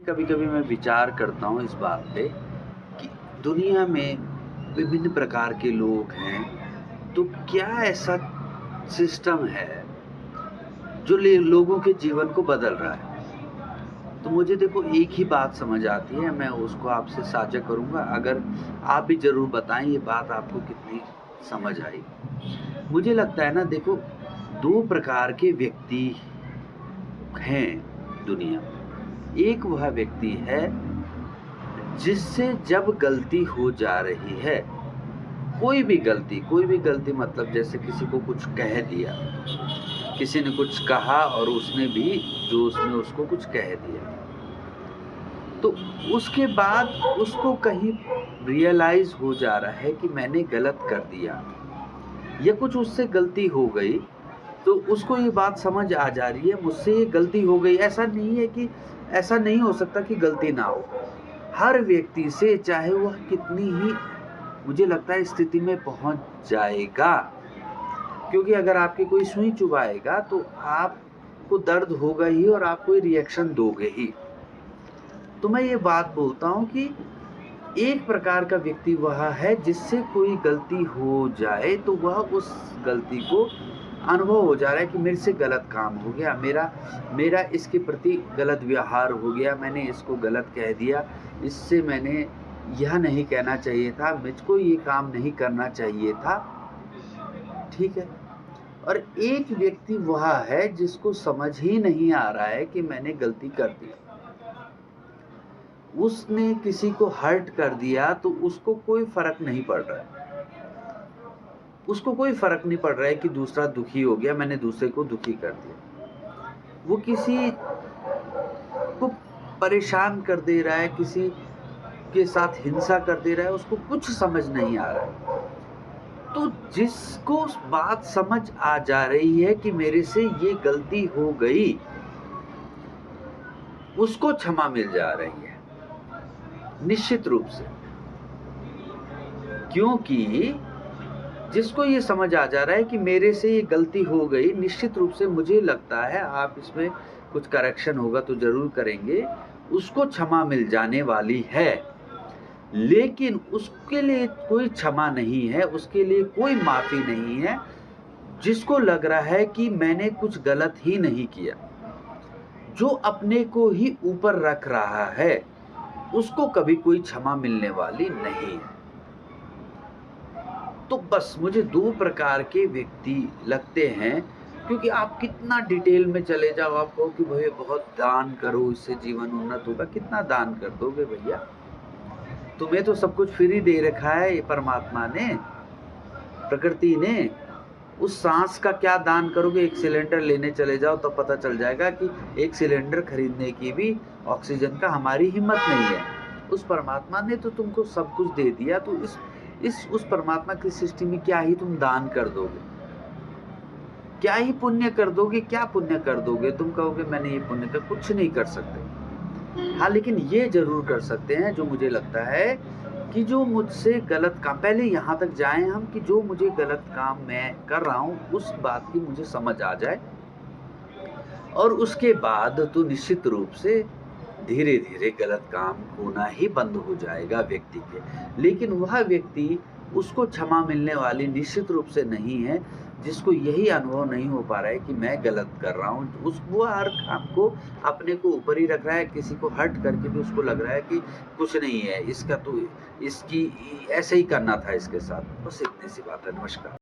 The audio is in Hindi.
कभी कभी मैं विचार करता हूँ इस बात पे कि दुनिया में विभिन्न प्रकार के लोग हैं। तो क्या ऐसा सिस्टम है जो लोगों के जीवन को बदल रहा है? तो मुझे देखो एक ही बात समझ आती है, मैं उसको आपसे साझा करूंगा। अगर आप भी जरूर बताएं ये बात आपको कितनी समझ आई। मुझे लगता है ना, देखो, दो प्रकार के व्यक्ति हैं दुनिया में। एक वह व्यक्ति है जिससे जब गलती हो जा रही है, कोई भी गलती मतलब जैसे किसी को कुछ कह दिया, किसी ने कुछ कहा और उसने भी जोश में उसको कुछ कह दिया, तो उसके बाद उसको कहीं रियलाइज हो जा रहा है कि मैंने गलत कर दिया या कुछ उससे गलती हो गई। तो उसको ये बात समझ आ जा रही है मुझसे ये गलती हो गई। ऐसा नहीं है कि ऐसा नहीं हो सकता कि गलती ना हो। हर व्यक्ति से, चाहे वह कितनी ही, मुझे लगता है, स्थिति में पहुंच जाएगा। क्योंकि अगर आपकी कोई सुई चुभाएगा तो आपको दर्द होगा ही और आप कोई रिएक्शन दोगे ही। तो मैं ये बात बोलता हूँ कि एक प्रकार का व्यक्ति वह है जिससे कोई गलती हो जाए तो वह उस गलती को अनुभव हो जा रहा है कि मेरे से गलत काम हो गया, मेरा मेरा इसके प्रति गलत व्यवहार हो गया, मैंने इसको गलत कह दिया, इससे मैंने यह नहीं कहना चाहिए था, मुझको ये काम नहीं करना चाहिए था। ठीक है। और एक व्यक्ति वह है जिसको समझ ही नहीं आ रहा है कि मैंने गलती कर दी, उसने किसी को हर्ट कर दिया तो उसको कोई फर्क नहीं पड़ रहा है। उसको कोई फर्क नहीं पड़ रहा है कि दूसरा दुखी हो गया, मैंने दूसरे को दुखी कर दिया। वो किसी को परेशान कर दे रहा है, किसी के साथ हिंसा कर दे रहा है, उसको कुछ समझ नहीं आ रहा है। तो जिसको बात समझ आ जा रही है कि मेरे से ये गलती हो गई, उसको क्षमा मिल जा रही है निश्चित रूप से। क्योंकि जिसको ये समझ आ जा रहा है कि मेरे से ये गलती हो गई, निश्चित रूप से मुझे लगता है आप इसमें कुछ करेक्शन होगा तो ज़रूर करेंगे, उसको क्षमा मिल जाने वाली है। लेकिन उसके लिए कोई क्षमा नहीं है, उसके लिए कोई माफ़ी नहीं है, जिसको लग रहा है कि मैंने कुछ गलत ही नहीं किया। जो अपने को ही ऊपर रख रहा है, उसको कभी कोई क्षमा मिलने वाली नहीं है। तो बस मुझे दो प्रकार के व्यक्ति लगते हैं। क्योंकि आप कितना डिटेल में चले जाओ, आप कहो कि भैया बहुत दान करो इससे जीवन उन्नत होगा, कितना दान कर दोगे भैया? तुम्हें तो सब कुछ फ्री दे रखा है ये परमात्मा ने, प्रकृति ने। उस सांस का क्या दान करोगे? एक सिलेंडर लेने चले जाओ तो पता चल जाएगा कि एक सिलेंडर खरीदने की भी ऑक्सीजन का हमारी हिम्मत नहीं है। उस परमात्मा ने तो तुमको सब कुछ दे दिया, तो इस उस परमात्मा की सृष्टि में क्या ही तुम दान कर दोगे? क्या ही पुण्य कर दोगे? क्या पुण्य कर दोगे? तुम कहोगे मैंने ये पुण्य का कुछ नहीं कर सकते। हाँ, लेकिन ये जरूर कर सकते हैं, जो मुझे लगता है कि जो मुझसे गलत काम, पहले यहाँ तक जाएं हम कि जो मुझे गलत काम मैं कर रहा हूँ उस बात की मुझे समझ आ जाए, और उसके बाद तो निश्चित रूप से धीरे धीरे गलत काम होना ही बंद हो जाएगा व्यक्ति के। लेकिन वह व्यक्ति, उसको क्षमा मिलने वाली निश्चित रूप से नहीं है, जिसको यही अनुभव नहीं हो पा रहा है कि मैं गलत कर रहा हूँ। वो हर काम को अपने को ऊपर ही रख रहा है, किसी को हर्ट करके भी उसको लग रहा है कि कुछ नहीं है इसका, तो इसकी ऐसे ही करना था इसके साथ। बस इतनी सी बात है। नमस्कार।